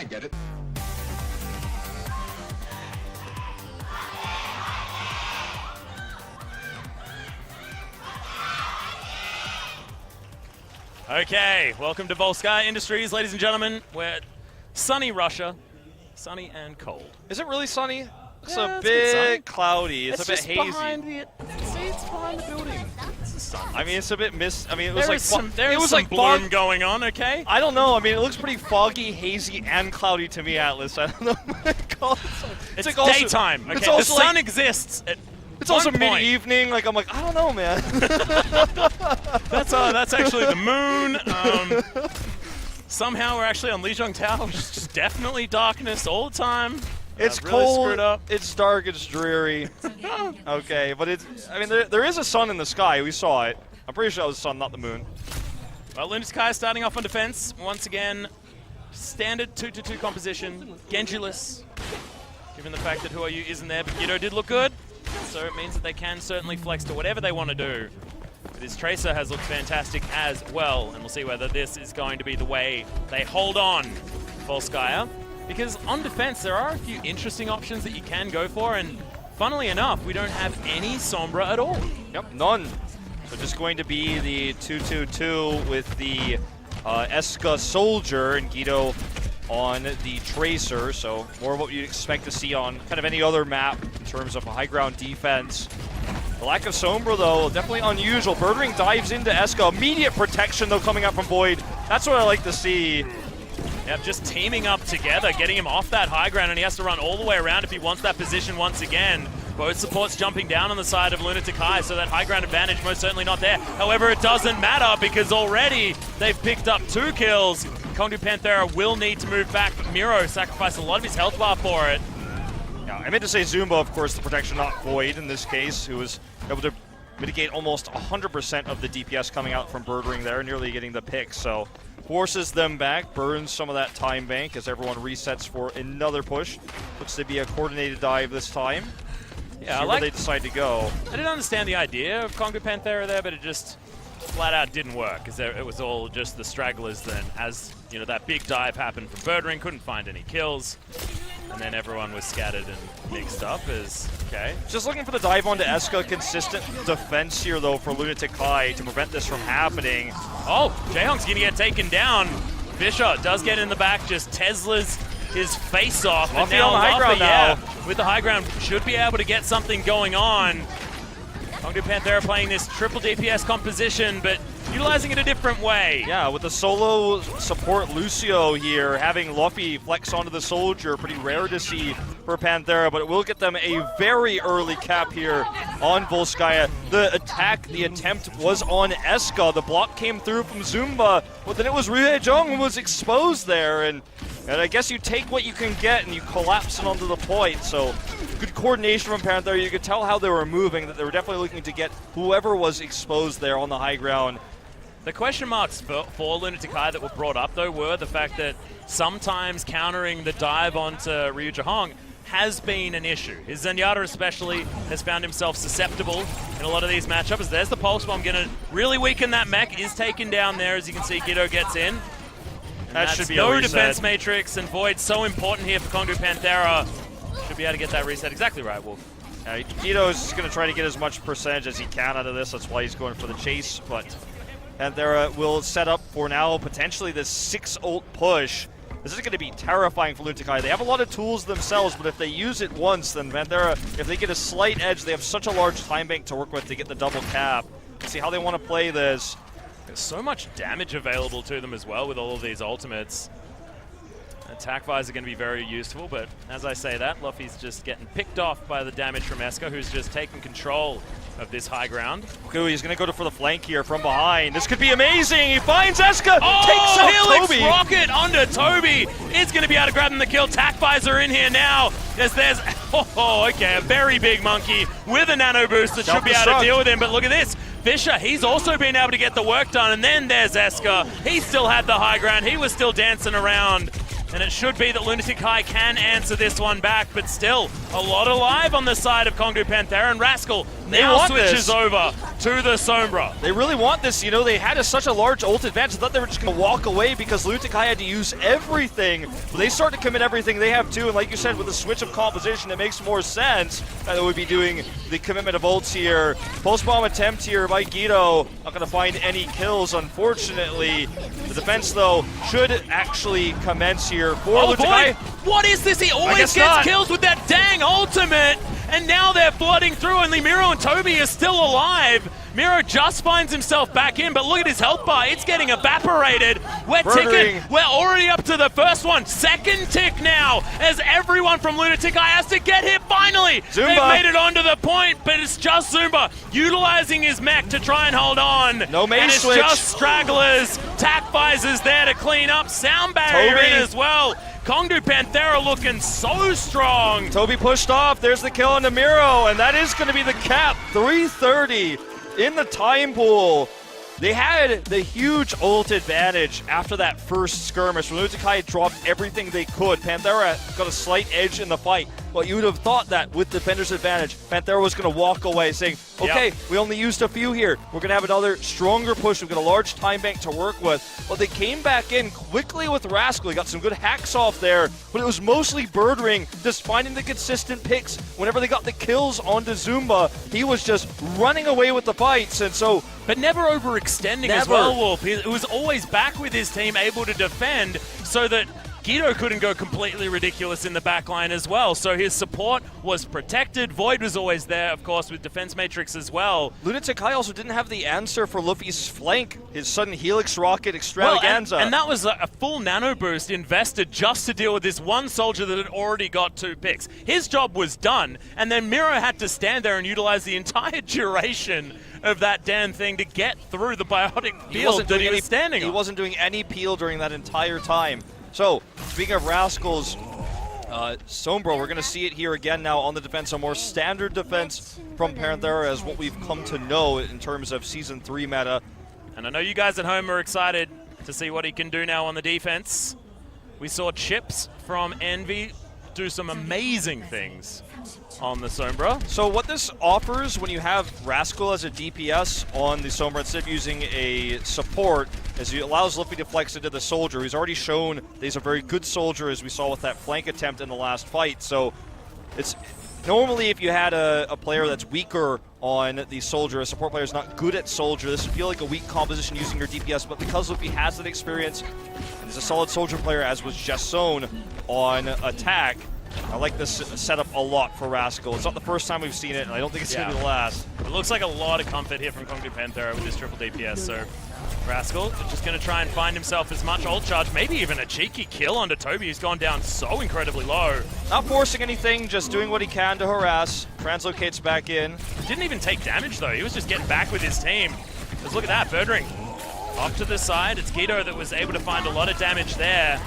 get it. Okay, welcome to Volskaya Industries, ladies and gentlemen. We're sunny Russia, sunny and cold. Is it really sunny? It's Yeah, a it's a bit sunny. bit cloudy. It's a bit just hazy. Behind the, see, it's behind the building. It's the sun. I mean, it's a bit mist. I mean, it was There like is some, there it is was some like bloom fog. going on, okay? I don't know. I mean, it looks pretty foggy, hazy, and cloudy to me, Atlas. I don't know what to call it. It's like also, daytime, okay? It's The also sun like, exists at it's also one point. mid-evening. Like I'm like, I don't know, man. That's actually the moon. Somehow we're actually on Lijiang Tower, which is just definitely darkness all the time. It's really cold. screwed up. It's dark. It's dreary. Okay, but it's. I mean, there is a sun in the sky. We saw it. I'm pretty sure it was the sun, not the moon. Well, Lunatic-hai starting off on defense. Once again, standard 2-2-2 composition. Genji-less, given the fact that HuaYu isn't there, but Guido did look good. So it means that they can certainly flex to whatever they want to do. But his Tracer has looked fantastic as well, and we'll see whether this is going to be the way they hold on Volskaya. Because on defense, there are a few interesting options that you can go for, and funnily enough, we don't have any Sombra at all. Yep, none. So just going to be the 2-2-2 with the Eska Soldier and Guido on the Tracer. So more of what you'd expect to see on kind of any other map in terms of a high ground defense. The lack of Sombra, though, definitely unusual. Birdring dives into Eska. Immediate protection, though, coming up from Void. That's what I like to see. Yep, just teaming up together, getting him off that high ground, and he has to run all the way around if he wants that position once again. Both supports jumping down on the side of Lunatic-hai, so that high ground advantage most certainly not there. However, it doesn't matter because already they've picked up 2 kills. Kongdoo Panthera will need to move back, but Miro sacrificed a lot of his health bar for it. Yeah, I meant to say Zumba, of course, the protection, not Void in this case, who was able to mitigate almost 100% of the DPS coming out from Birdring there, nearly getting the pick. So forces them back, burns some of that time bank as everyone resets for another push. Looks to be a coordinated dive this time. Yeah, See where they decide to go. I didn't understand the idea of Kongdoo Panthera there, but it just flat out didn't work, because it was all just the stragglers then. As you know, that big dive happened from Birdring, couldn't find any kills, and then everyone was scattered and mixed up as, okay. Just looking for the dive onto Eska. Consistent defense here, though, for Lunatic-hai to prevent this from happening. Oh, Jaehong's gonna get taken down. Fisher does get in the back, just Tesla's his face off. Luffy and now on the high ground yeah, now. with the high ground, should be able to get something going on. Kongdoo Panthera playing this triple DPS composition, but utilizing it a different way. Yeah, with the solo support Lucio here, having Luffy flex onto the Soldier, pretty rare to see for Panthera, but it will get them a very early cap here on Volskaya. The attack, the attempt was on Eska. The block came through from Zumba, but then it was Rhinos who was exposed there, and I guess you take what you can get and you collapse it onto the point. So good coordination from Panthera. You could tell how they were moving, that they were definitely looking to get whoever was exposed there on the high ground. The question marks for Lunatic-hai that were brought up, though, were the fact that sometimes countering the dive onto Ryu Jaehong has been an issue. His Zenyatta especially has found himself susceptible in a lot of these matchups. There's the Pulse Bomb, going to really weaken that mech, is taken down there. As you can see, Guido gets in. And That that's should be no a reset. defense matrix, and Void so important here for Kongdoo Panthera. Should be able to get that reset. Exactly right, Wolf. Guido's going to try to get as much percentage as he can out of this. That's why he's going for the chase, but Panthera will set up for now potentially this 6-ult push. This is going to be terrifying for Lunatic-hai. They have a lot of tools themselves, but if they use it once, then Panthera, if they get a slight edge, they have such a large time bank to work with to get the double cap. Let's see how they want to play this. There's so much damage available to them as well with all of these ultimates. Attack Vise are going to be very useful, but as I say that, Luffy's just getting picked off by the damage from Eska, who's just taking control of this high ground. Okay, he's going to go for the flank here from behind. This could be amazing. He finds Eska, takes out Helix Toby. Rocket onto Toby. Is going to be able to grab him the kill. Tac Visor in here now. There's okay, a very big monkey with a nano boost that should be able to deal with him, but look at this. Fisher, he's also been able to get the work done, and then there's Eska. He still had the high ground. He was still dancing around. And it should be that Lunatic-hai can answer this one back, but still a lot alive on the side of Kongdoo Panthera, and Rascal now switches over to the Sombra. They really want this. You know, they had such a large ult advantage. I thought they were just going to walk away because Lunatic-hai had to use everything. But they start to commit everything they have too. And like you said, with the switch of composition, it makes more sense that they would be doing the commitment of ults here. Post-bomb attempt here by Guido. Not going to find any kills, unfortunately. The defense, though, should actually commence here for Lunatic-hai. What is this? He always gets kills with that dang ultimate. And now they're flooding through. Only Miro and Toby are still alive. Miro just finds himself back in, but look at his health bar. It's getting evaporated. We're ticking. We're already up to the first one. Second tick now, as everyone from Lunatic-hai has to get hit finally. Zumba. They've made it onto the point, but it's just Zumba utilizing his mech to try and hold on. No main and it's switch. just stragglers. Tac Visor's there to clean up. Sound barrier Toby. in as well. Kongdoo Panthera looking so strong. Toby pushed off. There's the kill on the Miro, and that is going to be the cap. 330 in the time pool. They had the huge ult advantage after that first skirmish. Lunatic-hai dropped everything they could. Panthera got a slight edge in the fight. But you would have thought that with defender's advantage, Panthera was going to walk away saying, okay, we only used a few here. We're going to have another stronger push. We've got a large time bank to work with. But they came back in quickly with Rascal. He got some good hacks off there. But it was mostly Birdring just finding the consistent picks. Whenever they got the kills onto Zumba, he was just running away with the fights. And so... But never overextending as well, Wolf. It was always back with his team, able to defend so that Guido couldn't go completely ridiculous in the backline as well. So his support was protected. Void was always there, of course, with Defense Matrix as well. Lunatic-hai also didn't have the answer for Luffy's flank, his sudden Helix Rocket extravaganza. Well, and that was a full nano boost invested just to deal with this one soldier that had already got 2 picks. His job was done, and then Miro had to stand there and utilize the entire duration of that damn thing to get through the biotic field that he was standing on. He wasn't doing any peel during that entire time. So, speaking of Rascals, Sombra, we're going to see it here again now on the defense. A more standard defense from Panthera as what we've come to know in terms of Season 3 meta. And I know you guys at home are excited to see what he can do now on the defense. We saw Chips from Envy do some amazing things on the Sombra. So what this offers when you have Rascal as a DPS on the Sombra instead of using a support is it allows Luffy to flex into the soldier. He's already shown that he's a very good soldier, as we saw with that flank attempt in the last fight. So it's normally if you had a player that's weaker on the soldier, a support player is not good at soldier, this would feel like a weak composition using your DPS, but because Luffy has that experience and he's a solid soldier player, as was just shown on attack, I like this setup a lot for Rascal. It's not the first time we've seen it, and I don't think it's going to be the last. It looks like a lot of comfort here from Kongdoo Panthera with his triple DPS, so Rascal just going to try and find himself as much ult charge, maybe even a cheeky kill onto Toby, who's gone down so incredibly low. Not forcing anything, just doing what he can to harass. Translocates back in. Didn't even take damage, though. He was just getting back with his team. Because look at that, Birdring off to the side. It's Guido that was able to find a lot of damage there.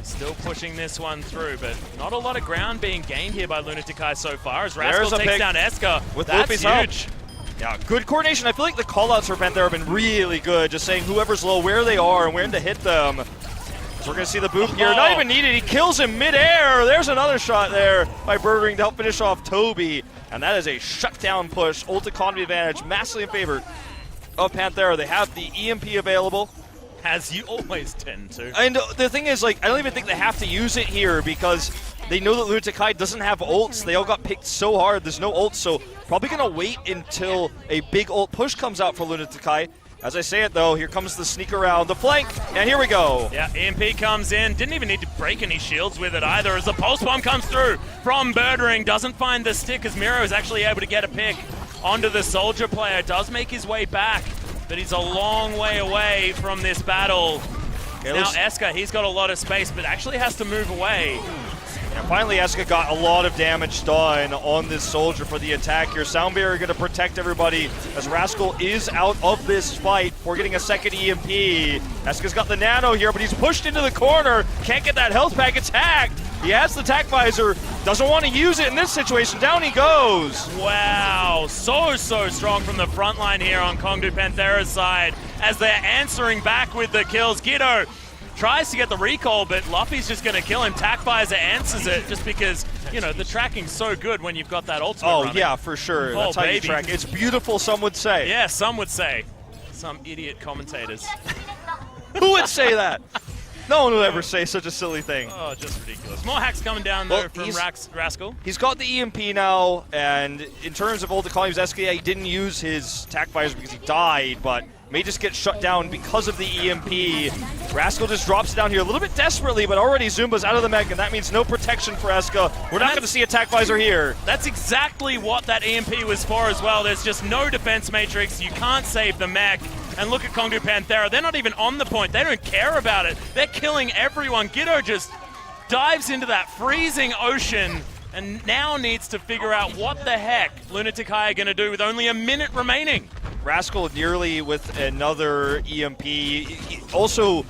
Still pushing this one through, but not a lot of ground being gained here by Lunatic-hai so far as Rascal takes down Eska. With That's Luffy's huge. Yeah, good coordination. I feel like the callouts for Panthera have been really good, just saying whoever's low, where they are, and when to hit them. So we're going to see the boop here. Not even needed. He kills him midair. There's another shot there by Birdring to help finish off Toby. And that is a shutdown push. Ult economy advantage, massively in favor of Panthera. They have the EMP available. As you always tend to. And the thing is, like, I don't even think they have to use it here because they know that Lunatic-hai doesn't have ults. They all got picked so hard. There's no ults, so probably going to wait until a big ult push comes out for Lunatic-hai. As I say it, though, here comes the sneak around the flank, and here we go. Yeah, EMP comes in. Didn't even need to break any shields with it either as the pulse bomb comes through from Birdring. Doesn't find the stick as Miro is actually able to get a pick onto the soldier player. Does make his way back, but he's a long way away from this battle. Now Eska, he's got a lot of space, but actually has to move away. And finally, Eska got a lot of damage done on this soldier for the attack here. Sound Barrier going to protect everybody as Rascal is out of this fight. We're getting a second EMP. Eska's got the nano here, but he's pushed into the corner. Can't get that health pack. It's hacked. He has the tac visor. Doesn't want to use it in this situation. Down he goes. Wow, so strong from the front line here on Kongdoo Panthera's side as they're answering back with the kills. Guido tries to get the recall, but Luffy's just going to kill him. TAC-Visor answers it just because, you know, the tracking's so good when you've got that ultimate running. Yeah, for sure. Oh, That's how you baby. track. It's beautiful, some would say. Yeah, some would say. Some idiot commentators. Who would say that? No one would ever say such a silly thing. Oh, just ridiculous. More hacks coming down, though, from Rascal. He's got the EMP now, and in terms of all the claims, SKA, he didn't use his TAC-Visor because he died, but may just get shut down because of the EMP. Rascal just drops it down here a little bit desperately, but already Zumba's out of the mech, and that means no protection for Eska. We're not going to see a TAC-Visor here. That's exactly what that EMP was for as well. There's just no defense matrix. You can't save the mech. And look at Kongdoo Panthera. They're not even on the point. They don't care about it. They're killing everyone. Giddo just dives into that freezing ocean and now needs to figure out what the heck Lunatic-hai are going to do with only a minute remaining. Rascal nearly with another EMP. Also,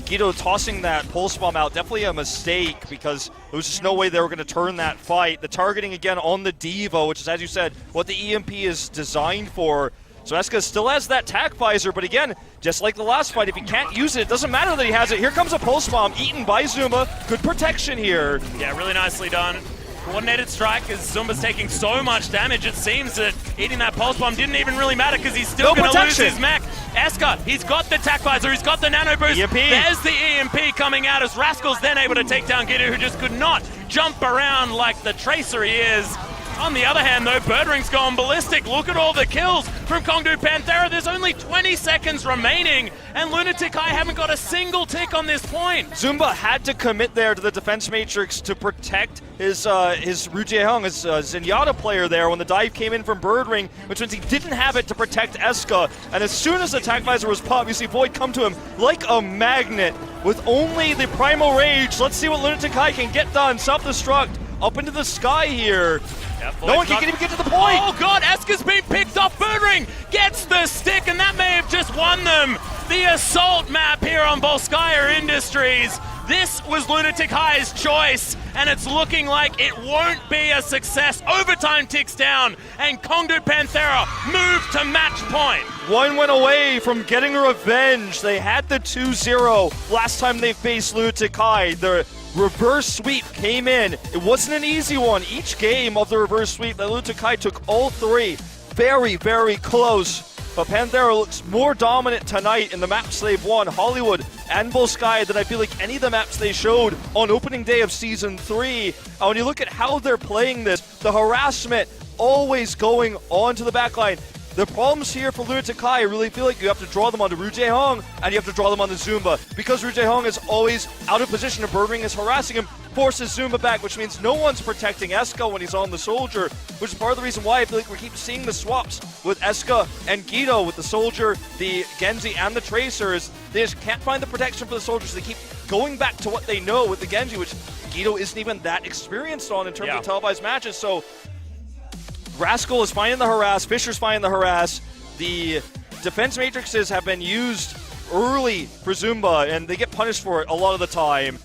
Giddo tossing that pulse bomb out, definitely a mistake because there was just no way they were going to turn that fight. The targeting again on the Devo, which is, as you said, what the EMP is designed for. So Eska still has that TAC-Visor, but again, just like the last fight, if he can't use it, it doesn't matter that he has it. Here comes a pulse bomb, eaten by Zuma. Good protection here. Yeah, really nicely done. Coordinated strike as Zumba's taking so much damage. It seems that eating that pulse bomb didn't even really matter because he's still going to lose his mech. Eska, he's got the TAC-Visor, he's got the nano boost. EMP. There's the EMP coming out as Rascal's then able to take down Giddo, who just could not jump around like the tracer he is. On the other hand, though, Birdring's gone ballistic. Look at all the kills from Kongdoo Panthera. There's only 20 seconds remaining, and Lunatic-hai haven't got a single tick on this point. Zumba had to commit there to the defense matrix to protect his Rujehong, his Zenyatta player there when the dive came in from Birdring, which means he didn't have it to protect Eska. And as soon as the TAC-Visor was popped, you see Void come to him like a magnet with only the Primal Rage. Let's see what Lunatic-hai can get done. Self-destruct up into the sky here. No one can even get to the point! Oh god, Eska's been picked off. Birdring gets the stick, and that may have just won them the assault map here on Volskaya Industries. This was Lunatic-hai's choice, and it's looking like it won't be a success. Overtime ticks down, and Kongdoo Panthera move to match point. One went away from getting revenge. They had the 2-0 last time they faced Lunatic-hai. The reverse sweep came in. It wasn't an easy one. Each game of the reverse sweep that Lunatic-hai took all three. Very, very close. But Panthera looks more dominant tonight in the maps they've won, Hollywood and Volskaya, than I feel like any of the maps they showed on opening day of Season 3. And when you look at how they're playing this, the harassment always going onto the backline. The problems here for Lunatic-hai, I really feel like you have to draw them onto Rujehong and you have to draw them onto Zumba. Because Rujehong is always out of position and Birdring is harassing him, forces Zumba back, which means no one's protecting Eska when he's on the Soldier, which is part of the reason why I feel like we keep seeing the swaps with Eska and Giddo, with the Soldier, the Genji, and the Tracer. Is they just can't find the protection for the Soldier, so they keep going back to what they know with the Genji, which Giddo isn't even that experienced on in terms of televised matches. So Rascal is finding the harass, Fisher's finding the harass. The defense matrices have been used early for Zumba, and they get punished for it a lot of the time.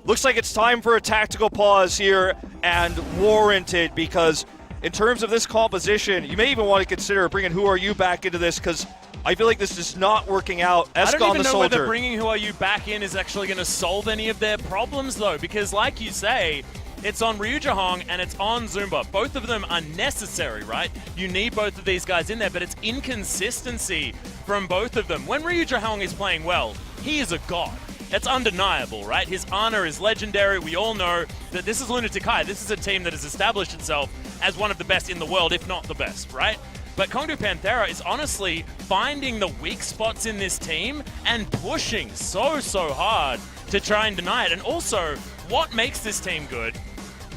Looks like it's time for a tactical pause here, and warranted, because in terms of this composition, you may even want to consider bringing Who Are You back into this, because I feel like this is not working out. I Eska don't on even the know Soldier. whether bringing Who Are You back in is actually going to solve any of their problems, though, because like you say, it's on Rujehong and it's on Zumba. Both of them are necessary, right? You need both of these guys in there, but it's inconsistency from both of them. When Rujehong is playing well, he is a god. It's undeniable, right? His honor is legendary. We all know that this is Lunatic-hai. This is a team that has established itself as one of the best in the world, if not the best, right? But Kongdoo Panthera is honestly finding the weak spots in this team and pushing so hard to try and deny it. And also, what makes this team good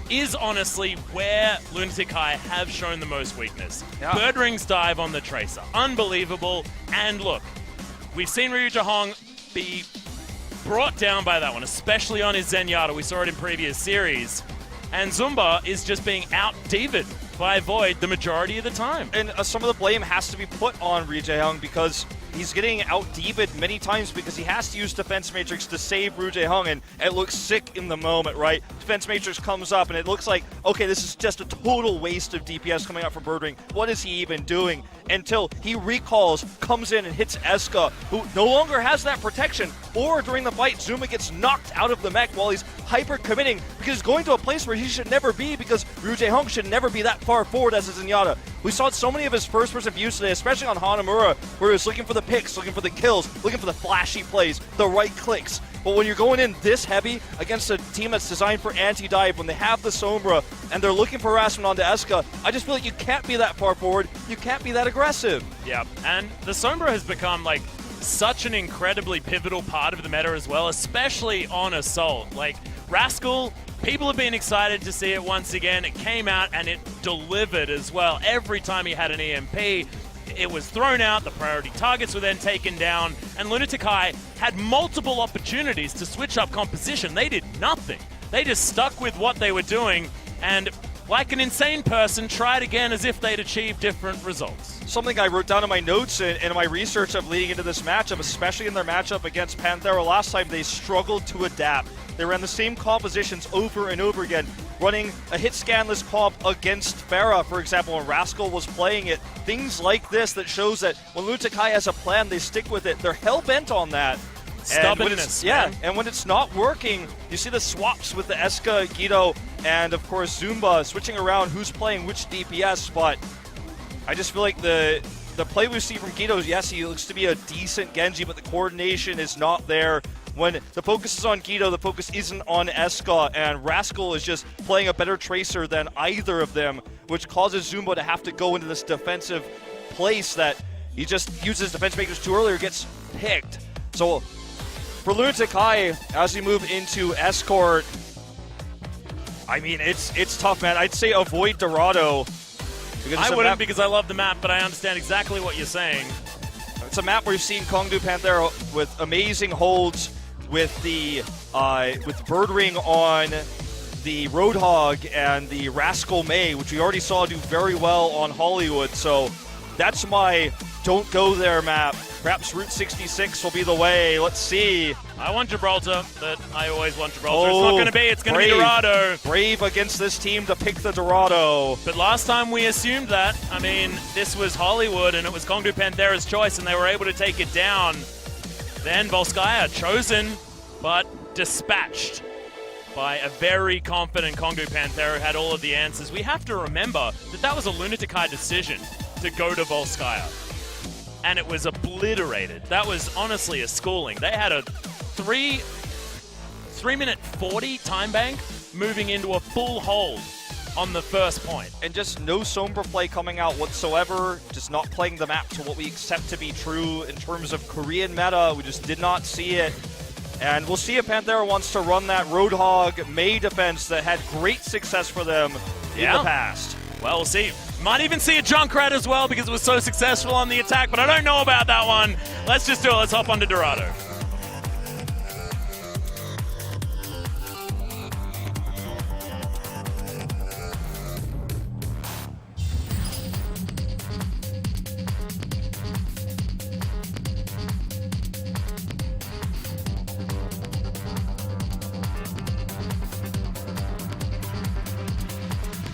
is honestly where Lunatic-hai have shown the most weakness. Yeah. Birdring's dive on the Tracer. Unbelievable. And look, we've seen Rujehong be brought down by that one, especially on his Zenyatta. We saw it in previous series. And Zumba is just being out-diva'd by Void the majority of the time. And some of the blame has to be put on Rujehong because he's getting out-diva'd many times because he has to use defense matrix to save Rujehong, and it looks sick in the moment, right? Defense Matrix comes up, and it looks like, okay, this is just a total waste of DPS coming out from Birdwing. What is he even doing? Until he recalls, comes in and hits Eska, who no longer has that protection. Or during the fight, Zuma gets knocked out of the mech while he's hyper-committing because he's going to a place where he should never be because Ryu Jae-hong should never be that far forward as a Zenyatta. We saw so many of his first-person views today, especially on Hanamura, where he was looking for the picks, looking for the kills, looking for the flashy plays, the right clicks. But when you're going in this heavy against a team that's designed for anti-dive, when they have the Sombra and they're looking for harassment onto Eska, I just feel like you can't be that far forward, you can't be that aggressive. Yeah, and the Sombra has become like such an incredibly pivotal part of the meta as well, especially on Assault. Like, Rascal, people have been excited to see it once again. It came out and it delivered as well. Every time he had an EMP, it was thrown out, the priority targets were then taken down, and Lunatic-hai had multiple opportunities to switch up composition. They did nothing. They just stuck with what they were doing, and like an insane person, tried again as if they'd achieved different results. Something I wrote down in my notes and in my research of leading into this matchup, especially in their matchup against Panthera last time, they struggled to adapt. They ran the same compositions over and over again, running a hit scanless comp against Farah, for example, when Rascal was playing it. Things like this that shows that when Lunatic-hai has a plan, they stick with it. They're hell-bent on that. Stubbornness, yeah, and when it's not working, you see the swaps with the Eska, Guido, and of course Zumba switching around who's playing which DPS, but I just feel like the play we see from Guido, yes, he looks to be a decent Genji, but the coordination is not there. When the focus is on Guido, the focus isn't on Eska, and Rascal is just playing a better Tracer than either of them, which causes Zumba to have to go into this defensive place that he just uses defense makers too early or gets picked. So for Lunatic-hai, as we move into Escort, I mean, it's tough, man. I'd say avoid Dorado. I wouldn't because I love the map, but I understand exactly what you're saying. It's a map where you've seen Kongdoo Panthera with amazing holds, with the with Birdwing on the Roadhog and the Rascal May, which we already saw do very well on Hollywood. So that's my don't go there map. Perhaps Route 66 will be the way. Let's see. I want Gibraltar, but I always want Gibraltar. It's not going to be. It's going to be Dorado. Brave against this team to pick the Dorado. But last time we assumed that. I mean, this was Hollywood, and it was Kongdoo Panthera's choice, and they were able to take it down. Then Volskaya chosen, but dispatched by a very confident Kongdoo Panthera who had all of the answers. We have to remember that that was a Lunatic-hai decision to go to Volskaya. And it was obliterated. That was honestly a schooling. They had a 3-minute 40 time bank moving into a full hold on the first point. And just no Sombra play coming out whatsoever, just not playing the map to what we accept to be true in terms of Korean meta. We just did not see it. And we'll see if Panthera wants to run that Roadhog May defense that had great success for them in the past. Well, we'll see. Might even see a Junkrat as well because it was so successful on the attack, but I don't know about that one. Let's just do it. Let's hop onto Dorado.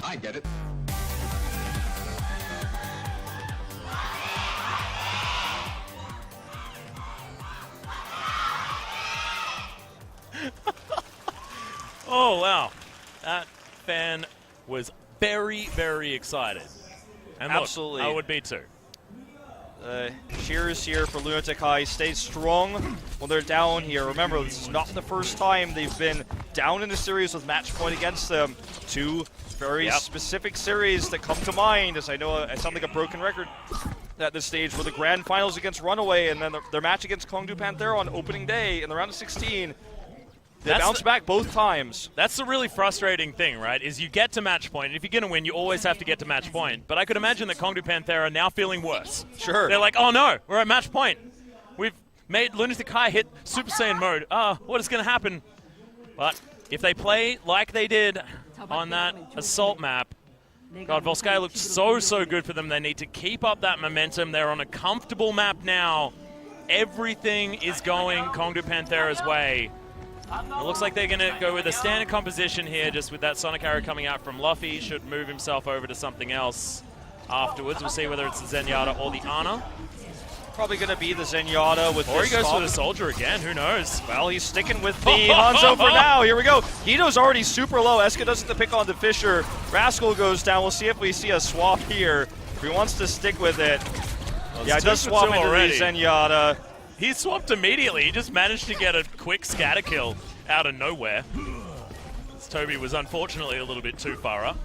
I get it. Oh, wow. That fan was very, very excited. And look, absolutely. I would be too. Cheers here for Lunatic-hai. Stay strong when they're down here. Remember, this is not the first time they've been down in the series with match point against them. Two very specific series that come to mind, as I know I sound like a broken record at this stage, were the grand finals against RunAway and then their match against Kongdoo Panthera on opening day in the round of 16. They bounced back both times. That's the really frustrating thing, right, is you get to match point, and if you're going to win, you always have to get to match point. But I could imagine that Kongdoo Panthera are now feeling worse. Sure. They're like, oh no, we're at match point. We've made Lunatic-hai hit Super Saiyan mode. What is going to happen? But if they play like they did on that Assault map, God, Volskaya looked so good for them. They need to keep up that momentum. They're on a comfortable map now. Everything is going Kongdoo Panthera's way. It looks like they're going to go with a standard composition here, just with that Sonic Arrow coming out from Luffy. Should move himself over to something else afterwards. We'll see whether it's the Zenyatta or the Ana. Probably going to be the Zenyatta with Or he goes stock. for the Soldier again, who knows? Well, he's sticking with the Hanzo for now. Here we go. Guido's already super low. Eska doesn't have to pick on the Fisher. Rascal goes down. We'll see if we see a swap here. If he wants to stick with it. Well, Yeah, it does swap into already. the Zenyatta. He swapped immediately. He just managed to get a quick scatter kill out of nowhere. Toby was unfortunately a little bit too far up.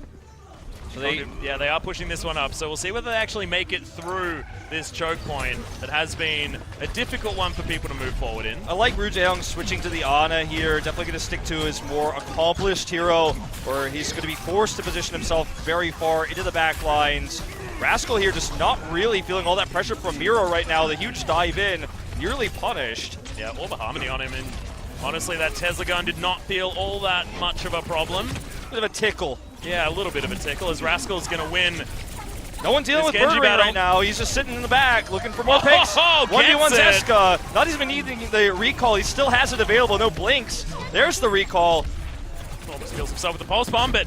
So they are pushing this one up. So we'll see whether they actually make it through this choke point that has been a difficult one for people to move forward in. I like Ru Jaehyung switching to the Ana here. Definitely going to stick to his more accomplished hero, where he's going to be forced to position himself very far into the back lines. Rascal here just not really feeling all that pressure from Miro right now. The huge dive in, nearly punished. Yeah, all the harmony on him, and honestly that Tesla gun did not feel all that much of a problem. Bit of a tickle. Yeah, a little bit of a tickle, as Rascal's going to win. No one dealing This with Genji Birdring battle. right now. He's just sitting in the back looking for more picks. 1v1's gets it. Eska. Not even needing the recall. He still has it available. No blinks. There's the recall. Almost kills himself with the pulse bomb, but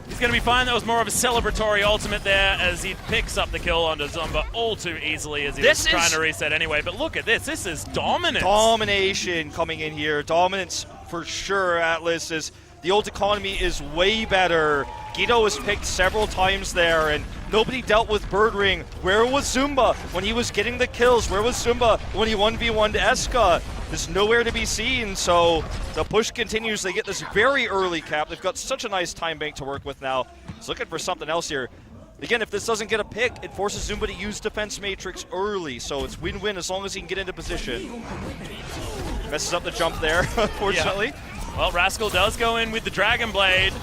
he's going to be fine. That was more of a celebratory ultimate there, as he picks up the kill onto Zumba all too easily, as he was trying to reset anyway. But look at this. This is dominance. Domination coming in here. Dominance for sure, Atlas. Is the ult economy is way better. Guido was picked several times there, and nobody dealt with Birdring. Where was Zumba when he was getting the kills? Where was Zumba when he 1v1'd Eska? There's nowhere to be seen, so the push continues. They get this very early cap. They've got such a nice time bank to work with now. He's looking for something else here. Again, if this doesn't get a pick, it forces Zumba to use Defense Matrix early, so it's win-win as long as he can get into position. Messes up the jump there, unfortunately. Yeah. Well, Rascal does go in with the Dragon Blade.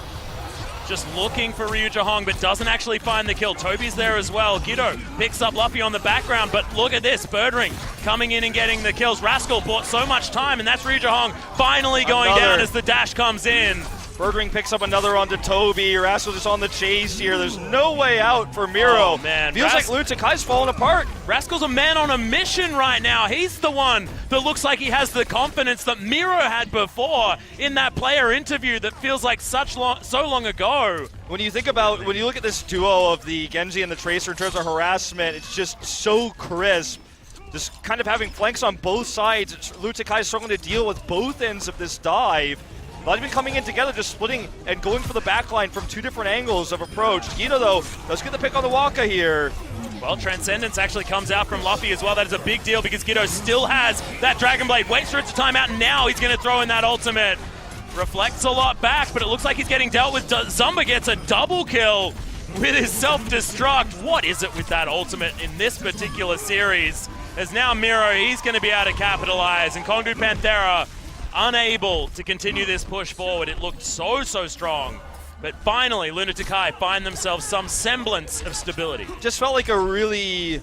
Just looking for Ryu Jahong, but doesn't actually find the kill. Toby's there as well. Guido picks up Luffy on the background, but look at this. Birdring coming in and getting the kills. Rascal bought so much time, and that's Ryu Jahong finally going down as the dash comes in. Birdring picks up another onto Toby. Rascal just on the chase here. There's no way out for Miro. Oh, man. Feels like Lunatic-hai's falling apart. Rascal's a man on a mission right now. He's the one that looks like he has the confidence that Miro had before in that player interview that feels like so long ago. When you look at this duo of the Genji and the Tracer in terms of harassment, it's just so crisp. Just kind of having flanks on both sides. Lunatic-hai struggling to deal with both ends of this dive. Not even coming in together, just splitting and going for the backline from two different angles of approach. Guido, though, does get the pick on the Waka here. Well, Transcendence actually comes out from Luffy as well. That is a big deal because Guido still has that Dragon Blade. Waits for it to time out, and now he's going to throw in that ultimate. Reflects a lot back, but it looks like he's getting dealt with. Zumba gets a double kill with his self-destruct. What is it with that ultimate in this particular series? As now Miro, he's going to be able to capitalize, and Kongdoo Panthera unable to continue this push forward. It looked so strong. But finally, Lunatic-hai find themselves some semblance of stability. Just felt like a really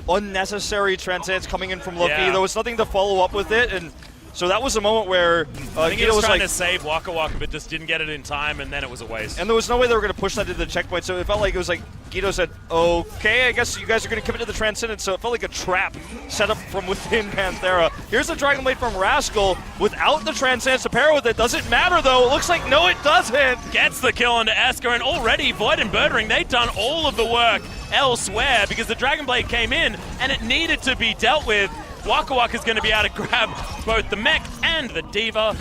unnecessary Transcendence coming in from Luffy. Yeah. There was nothing to follow up with it, and so that was a moment where I think he Guido was trying like, to save Waka Waka, but just didn't get it in time, and then it was a waste. and there was no way they were going to push that into the checkpoint, so it felt like it was like Guido said, okay, I guess you guys are going to commit to the Transcendence, so it felt like a trap set up from within Panthera. Here's the Dragon Blade from Rascal without the Transcendence to pair with it. Doesn't matter, though. It looks like no, it doesn't. Gets the kill onto Eska, and already Void and Birdring, they've done all of the work elsewhere because the Dragon Blade came in, and it needed to be dealt with. Waka Waka's going to be able to grab both the mech and the Diva.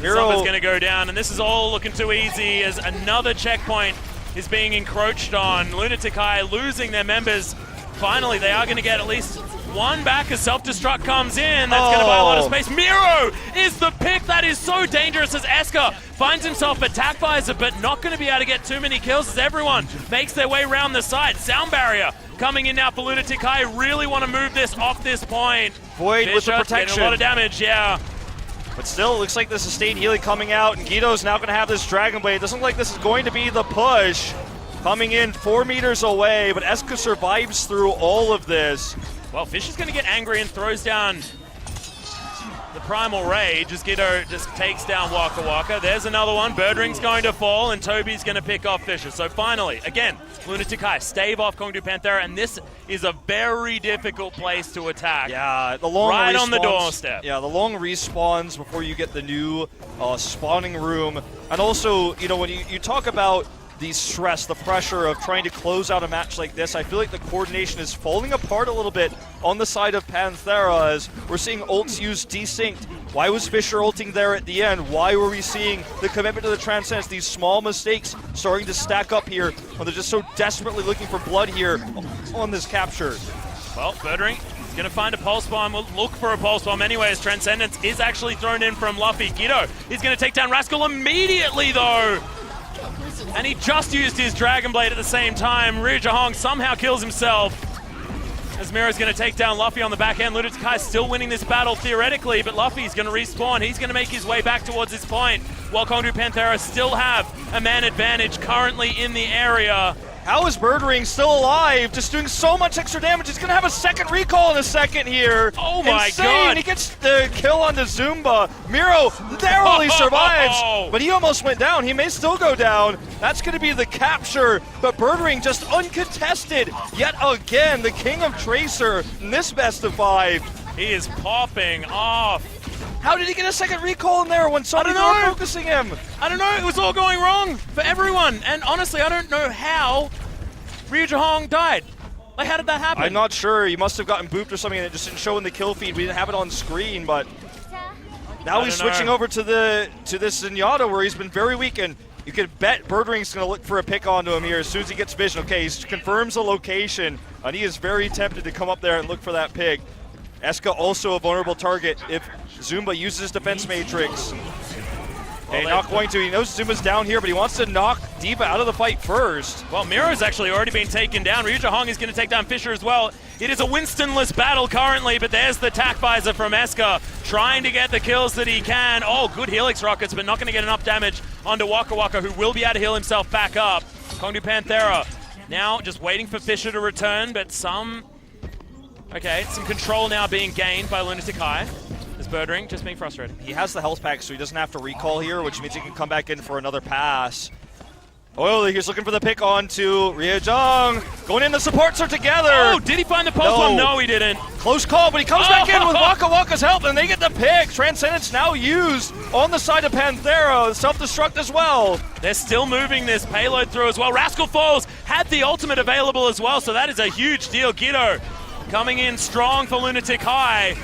Zumba's going to go down, and this is all looking too easy as another checkpoint is being encroached on. Lunatic-hai losing their members. Finally, they are going to get at least one back as self-destruct comes in. That's going to buy a lot of space. Miro is the pick. That is so dangerous as Eska finds himself attack visor, but not going to be able to get too many kills as everyone makes their way around the side. Sound barrier coming in now for Lunatic-hai. Really want to move this off this point. Void with the protection. Getting a lot of damage, yeah. But still, it looks like the sustained healing coming out, and Guido's now going to have this Dragon Blade. Doesn't look like this is going to be the push. Coming in 4 meters away, but Eska survives through all of this. Well, Fish is going to get angry and throws down the Primal Rage as Giddo just takes down Waka Waka. There's another one. Birdring's going to fall, and Toby's going to pick off Fisher. So finally, again, Lunatic-hai stave off Kongdoo Panthera, and this is a very difficult place to attack. Yeah, the long right respawns, on the doorstep. Yeah, the long respawns before you get the new spawning room. And also, you know, when you talk about the stress, the pressure of trying to close out a match like this, I feel like the coordination is falling apart a little bit on the side of Panthera as we're seeing ults used desynced. Why was Fisher ulting there at the end? Why were we seeing the commitment to the Transcendence? These small mistakes starting to stack up here when they're just so desperately looking for blood here on this capture. Well, Birdring is going to find a pulse bomb. We'll look for a pulse bomb anyway as Transcendence is actually thrown in from Luffy. Giddo is going to take down Rascal immediately though. And he just used his Dragon Blade at the same time. Ryujahong somehow kills himself. As Mira's going to take down Luffy on the back end. Lunatic-hai still winning this battle theoretically, but Luffy's going to respawn. He's going to make his way back towards this point, while Kongdoo Panthera still have a man advantage currently in the area. How is Birdring still alive? Just doing so much extra damage. He's going to have a second recall in a second here. Oh my Insane. God. He gets the kill on the Zumba. Miro narrowly survives, but he almost went down. He may still go down. That's going to be the capture, but Birdring just uncontested. Yet again, the king of Tracer in this best of 5. He is popping off. How did he get a second recall in there when somebody was focusing him? I don't know. It was all going wrong for everyone. And honestly, I don't know how Ryujahong died. Like, how did that happen? I'm not sure. He must have gotten booped or something and it just didn't show in the kill feed. We didn't have it on screen, but now he's switching over to this Zenyatta where he's been very weak, and you could bet Birdring's going to look for a pick onto him here as soon as he gets vision. Okay, he confirms the location, and he is very tempted to come up there and look for that pick. Eska also a vulnerable target if Zumba uses defense matrix. Okay, not going to. He knows Zumba's down here, but he wants to knock D.Va out of the fight first. Well, Miro's actually already been taken down. Ryujahong is going to take down Fisher as well. It is a Winston-less battle currently, but there's the tack visor from Eska, trying to get the kills that he can. Oh, good Helix rockets, but not going to get enough damage onto Waka Waka, who will be able to heal himself back up. Kongdoo Panthera now just waiting for Fisher to return, but some control now being gained by Lunatic-hai. Is Birdring just being frustrated? He has the health pack, so he doesn't have to recall here, which means he can come back in for another pass. Oh, he's looking for the pick on to Ryujahong. Going in, the supports are together. Oh, did he find the pulse bomb? No, he didn't. Close call, but he comes back in with Waka Waka's help, and they get the pick. Transcendence now used on the side of Panthera. Self-destruct as well. They're still moving this payload through as well. Rascal Falls had the ultimate available as well, so that is a huge deal. Giddo coming in strong for Lunatic-hai.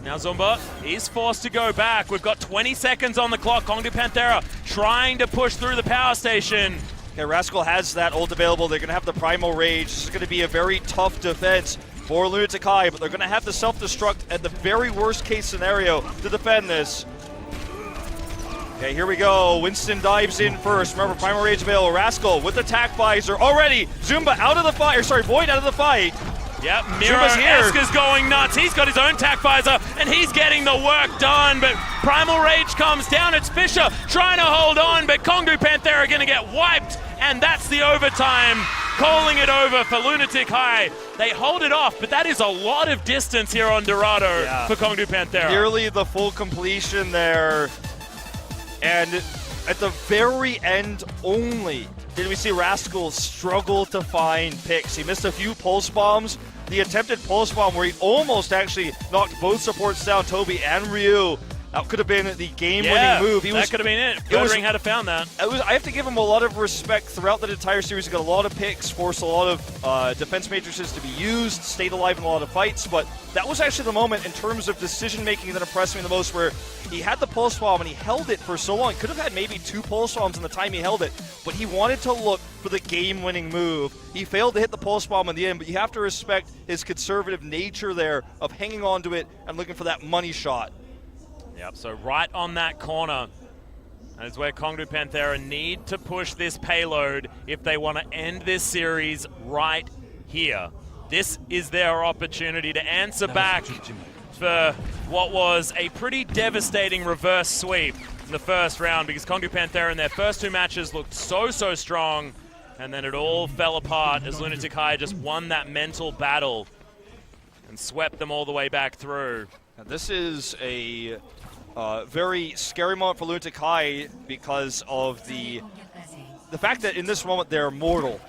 Now Zumba is forced to go back. We've got 20 seconds on the clock. Kongdoo Panthera trying to push through the power station. Okay, Rascal has that ult available. They're going to have the Primal Rage. This is going to be a very tough defense for Lunatic-hai, but they're going to have to self-destruct at the very worst case scenario to defend this. Okay, here we go. Winston dives in first. Remember, Primal Rage available. Rascal with the tack visor already. Zumba out of the fight, Void out of the fight. Yep, Miro Eska's going nuts. He's got his own tack visor, and he's getting the work done, but Primal Rage comes down. It's Fisher trying to hold on, but Kongdoo Panthera are going to get wiped, and that's the overtime. Calling it over for Lunatic-hai. They hold it off, but that is a lot of distance here on Dorado for Kongdoo Panthera. Nearly the full completion there, and at the very end only did we see Rascal struggle to find picks. He missed a few pulse bombs. The attempted pulse bomb where he almost actually knocked both supports down, Toby and Ryu. That could have been the game-winning move. That could have been it. Birdring had to found that. I have to give him a lot of respect throughout the entire series. He got a lot of picks, forced a lot of defense matrices to be used, stayed alive in a lot of fights, but that was actually the moment in terms of decision-making that impressed me the most, where he had the pulse bomb and he held it for so long. He could have had maybe 2 pulse bombs in the time he held it, but he wanted to look for the game-winning move. He failed to hit the pulse bomb in the end, but you have to respect his conservative nature there of hanging on to it and looking for that money shot. Yep, so right on that corner, that is where Kongdoo Panthera need to push this payload if they want to end this series right here. This is their opportunity to answer back for what was a pretty devastating reverse sweep in the first round, because Kongdoo Panthera in their first 2 matches looked so strong, and then it all fell apart as Lunatic-hai just won that mental battle and swept them all the way back through. This is a very scary moment for Lunatic-hai because of the fact that in this moment they're mortal.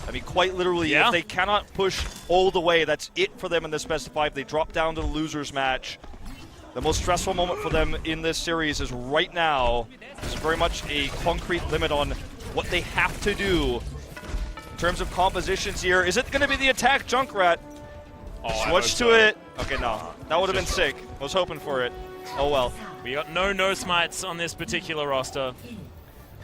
I mean, quite literally, if they cannot push all the way, that's it for them in this best of 5. They drop down to the losers match. The most stressful moment for them in this series is right now. There's very much a concrete limit on what they have to do in terms of compositions here. Is it going to be the attack Junkrat? Switch to it. Okay, no. That would have been sick. I was hoping for it. Oh well. We got no smites on this particular roster.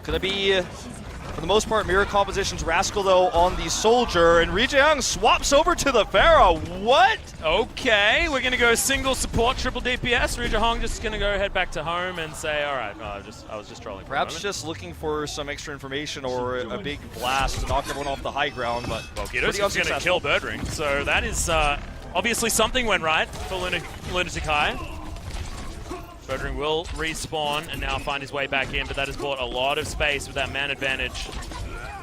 Could it be, for the most part, mirror compositions? Rascal, though, on the Soldier, and Rijang swaps over to the Pharaoh. What? Okay, we're going to go single support, triple DPS. Rijang just going to go head back to home and say, all right, I was just trolling. Perhaps just looking for some extra information or a big blast to knock everyone off the high ground, but well, Giddo's going to kill Birdring, so that is obviously something went right for Lunatic-hai. Birdring will respawn and now find his way back in, but that has bought a lot of space with that man advantage.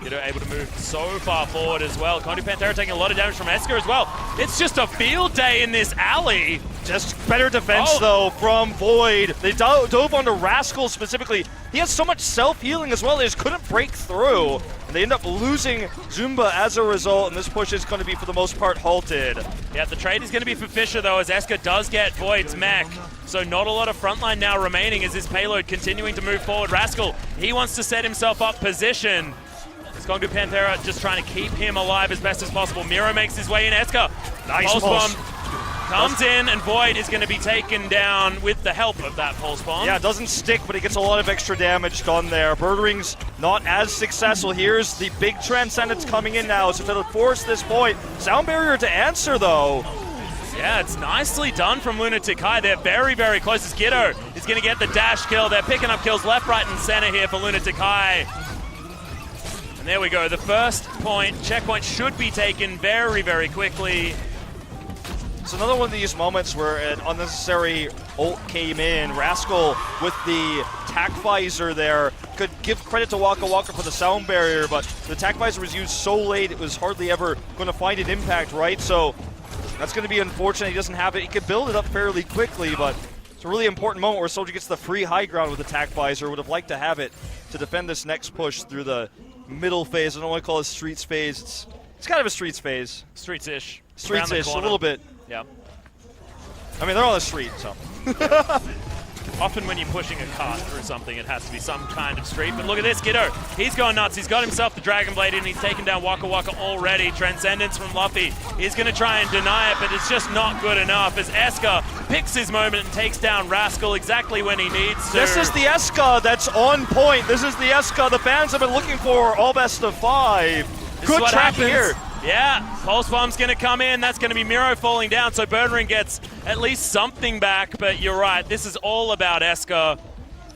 Kongdoo able to move so far forward as well. Kongdoo Panthera taking a lot of damage from Esker as well. It's just a field day in this alley. Just better defense, though, from Void. They dove onto Rascal specifically. He has so much self-healing as well, they just couldn't break through. And they end up losing Zumba as a result, and this push is going to be, for the most part, halted. Yeah, the trade is going to be for Fisher, though, as Esker does get Void's mech. So not a lot of frontline now remaining as his payload continuing to move forward. Rascal, he wants to set himself up position. Kongdoo Panthera just trying to keep him alive as best as possible. Miro makes his way in. Esker. Nice pulse bomb comes in, and Void is going to be taken down with the help of that pulse bomb. Yeah, it doesn't stick, but he gets a lot of extra damage done there. Birdring's not as successful. Here's the big Transcendence coming in now, so to force this point. Sound barrier to answer, though. Yeah, it's nicely done from Lunatic-hai. They're very, very close as Giddo is going to get the dash kill. They're picking up kills left, right, and center here for Lunatic-hai. And there we go. The first checkpoint should be taken very, very quickly. It's another one of these moments where an unnecessary ult came in. Rascal with the tack visor there. Could give credit to Waka Waka for the sound barrier, but the tack visor was used so late it was hardly ever going to find an impact, right? So that's going to be unfortunate. He doesn't have it. He could build it up fairly quickly, but it's a really important moment where Soldier gets the free high ground with the tack visor. Would have liked to have it to defend this next push through the middle phase. I don't want to call it Streets phase. It's kind of a Streets phase. Streets-ish. Streets-ish, a little bit. Yep. I mean, they're on the street, so. Often when you're pushing a cart through something, it has to be some kind of street. But look at this, Giddo. He's going nuts. He's got himself the Dragon Blade in, and he's taken down Waka Waka already. Transcendence from Luffy. He's going to try and deny it, but it's just not good enough as Esker picks his moment and takes down Rascal exactly when he needs to. This is the Esker that's on point. This is the Esker the fans have been looking for all best of 5. Good track here. Yeah, Pulse Bomb's going to come in. That's going to be Miro falling down, so Birdring gets at least something back. But you're right, this is all about Esker.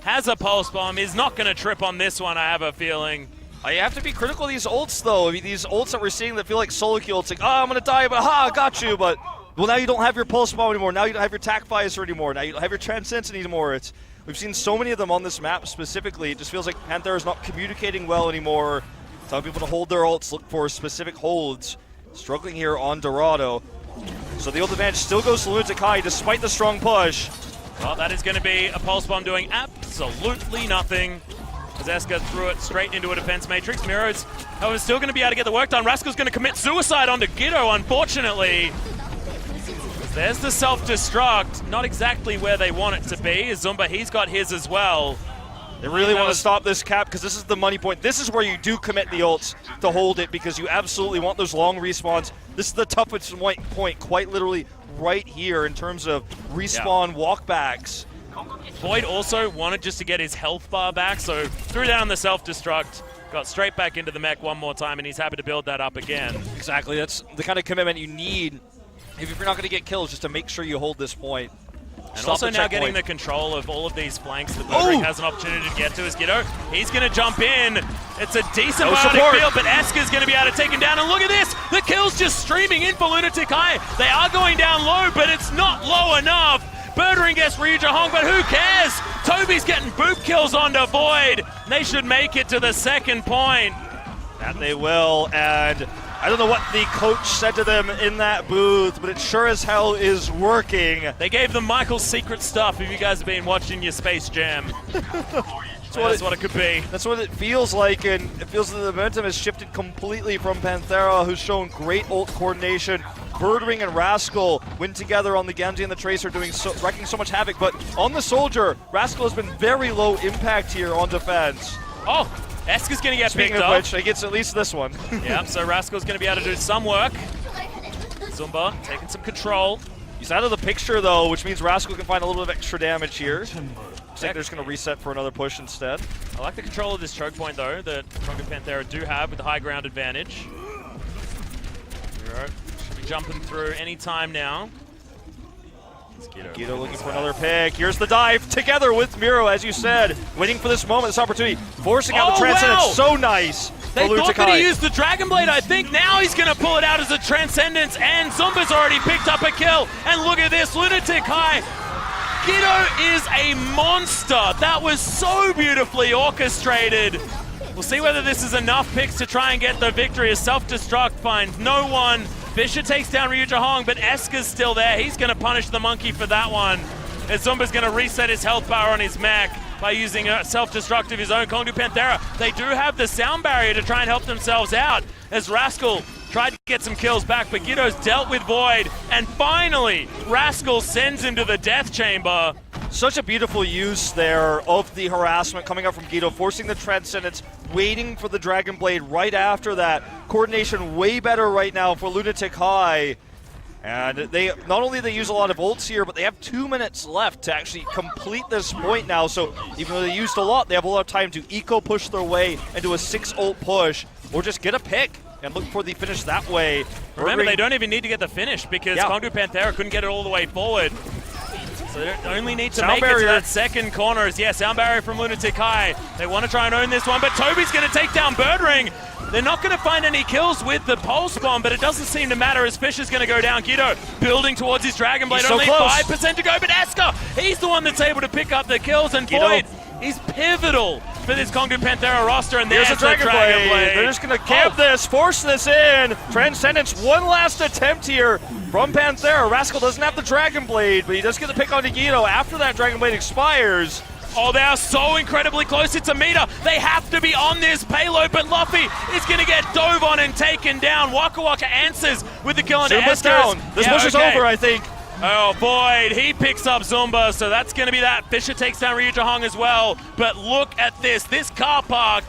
Has a Pulse Bomb, is not going to trip on this one, I have a feeling. You have to be critical of these ults, though. I mean, these ults that we're seeing that feel like solo kill. It's like, oh, I'm going to die, but I got you. But, well, now you don't have your Pulse Bomb anymore. Now you don't have your tack visor anymore. Now you don't have your Transcendence anymore. We've seen so many of them on this map specifically. It just feels like Panthera's not communicating well anymore. Telling people to hold their ults, look for specific holds. Struggling here on Dorado. So the ult advantage still goes to Lunatic-hai despite the strong push. Well, that is going to be a Pulse Bomb doing absolutely nothing. As Esker threw it straight into a defense matrix. Miro's, however, still going to be able to get the work done. Rascal's going to commit suicide onto Giddo, unfortunately. There's the self-destruct. Not exactly where they want it to be. Zumba, he's got his as well. They really want to stop this cap because this is the money point. This is where you do commit the ults to hold it because you absolutely want those long respawns. This is the toughest point, quite literally right here in terms of respawn walkbacks. Void also wanted just to get his health bar back, so threw down the self-destruct, got straight back into the mech one more time, and he's happy to build that up again. Exactly, that's the kind of commitment you need if you're not going to get kills, just to make sure you hold this point. And also now getting the control of all of these flanks that Birdring has an opportunity to get to is Giddo. He's going to jump in. It's a decent biotic field, but Esker's going to be able to take him down. And look at this. The kill's just streaming in for Lunatic-hai. They are going down low, but it's not low enough. Birdring gets Ryujahong, but who cares? Toby's getting boop kills onto Void. They should make it to the second point. That they will, and I don't know what the coach said to them in that booth, but it sure as hell is working. They gave them Michael's secret stuff if you guys have been watching your Space Jam. That's what it could be. That's what it feels like, and it feels that the momentum has shifted completely from Panthera, who's shown great ult coordination. Birdring and Rascal went together on the Genji and the Tracer, wrecking so much havoc, but on the Soldier, Rascal has been very low impact here on defense. Oh, Eska's going to get Speaking picked of up. which, he gets at least this one. Yeah, so Rascal's going to be able to do some work. Zumba taking some control. He's out of the picture, though, which means Rascal can find a little bit of extra damage here. Looks like they're just going to reset for another push instead. I like the control of this choke point, though, that Kongdoo Panthera do have with the high ground advantage. Should be jumping through any time now. Guido looking for another pick. Here's the dive together with Miro, as you said. Waiting for this moment, this opportunity. Forcing out the Transcendence. Wow. So nice. They thought that Lunatic-hai. he used the Dragon Blade, I think. Now he's going to pull it out as a Transcendence, and Zumba's already picked up a kill. And look at this, Lunatic-hai. Guido is a monster. That was so beautifully orchestrated. We'll see whether this is enough picks to try and get the victory. A self-destruct finds no one. Fisher takes down Ryu Jahong, but Eska's still there. He's going to punish the monkey for that one. As Zumba's going to reset his health bar on his mech by using a self-destruct of his own. Kongdoo Panthera, they do have the sound barrier to try and help themselves out, as Rascal tried to get some kills back, but Guido's dealt with Void, and finally, Rascal sends him to the death chamber. Such a beautiful use there of the harassment coming up from Guido, forcing the Transcendence, waiting for the Dragon Blade right after that. Coordination way better right now for Lunatic-hai. And they not only they use a lot of ults here, but they have 2 minutes left to actually complete this point now. So even though they used a lot, they have a lot of time to eco push their way into a 6 ult push, or just get a pick and look for the finish that way. Remember, they don't even need to get the finish because Kongdoo Panthera couldn't get it all the way forward. So they only need to sound make barrier. it to that second corner. Yeah, sound barrier from Lunatic-hai. They want to try and own this one, but Toby's going to take down Birdring. They're not going to find any kills with the Pulse Bomb, but it doesn't seem to matter as Fisher's going to go down. Guido building towards his Dragon Blade. So only close. 5% to go, but Eska, he's the one that's able to pick up the kills, and Guido. Void is pivotal for this Kongdoo Panthera roster, and There's there's a Dragon Blade. They're just going to camp Oh. this, force this in. Transcendence, one last attempt here from Panthera. Rascal doesn't have the Dragon Blade, but he does get the pick on Guido after that Dragon Blade expires. Oh, they are so incredibly close. It's a meter. They have to be on this payload, but Luffy is going to get dove on and taken down. Waka Waka answers with the kill on Zumba's Eska's down. This push is over, I think. Oh, Void, he picks up Zumba, so that's going to be that. Fisher takes down Ryu Jahong as well, but look at this car park.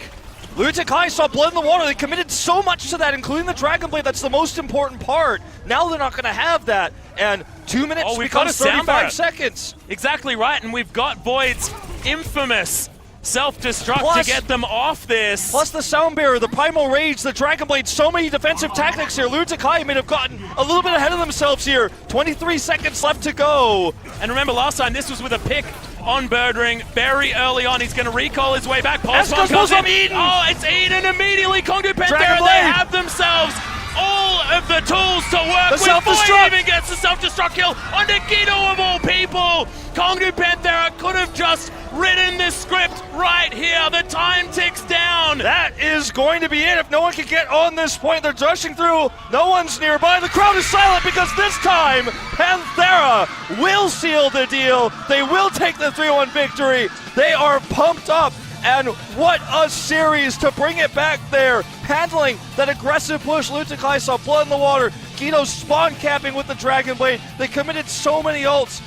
Lunatic-hai saw blood in the water. They committed so much to that, including the Dragon Blade. That's the most important part. Now they're not going to have that, and 2 minutes becomes 35 seconds. Exactly right, and we've got Void's infamous self-destruct to get them off this. Plus the sound barrier, the primal rage, the Dragon Blade, so many defensive tactics here. Lunatic-hai may have gotten a little bit ahead of themselves here. 23 seconds left to go. And remember, last time this was with a pick on Birdring very early on. He's going to recall his way back. Pulse Bomb comes in. Eden. Oh, it's Eden immediately. Kongdoo Panthera, Dragon they Blade. have themselves all of the tools to work The with. self-destruct. Void even gets the self-destruct kill on Guido of all people. Kongdoo Panthera could have just written this script right here. The time ticks down. That is going to be it. If no one can get on this point, they're rushing through. No one's nearby. The crowd is silent because this time, Panthera will seal the deal. They will take the 3-1 victory. They are pumped up. And what a series to bring it back there. Handling that aggressive push. Lunatic-hai saw blood in the water. Guido spawn capping with the Dragon Blade. They committed so many ults.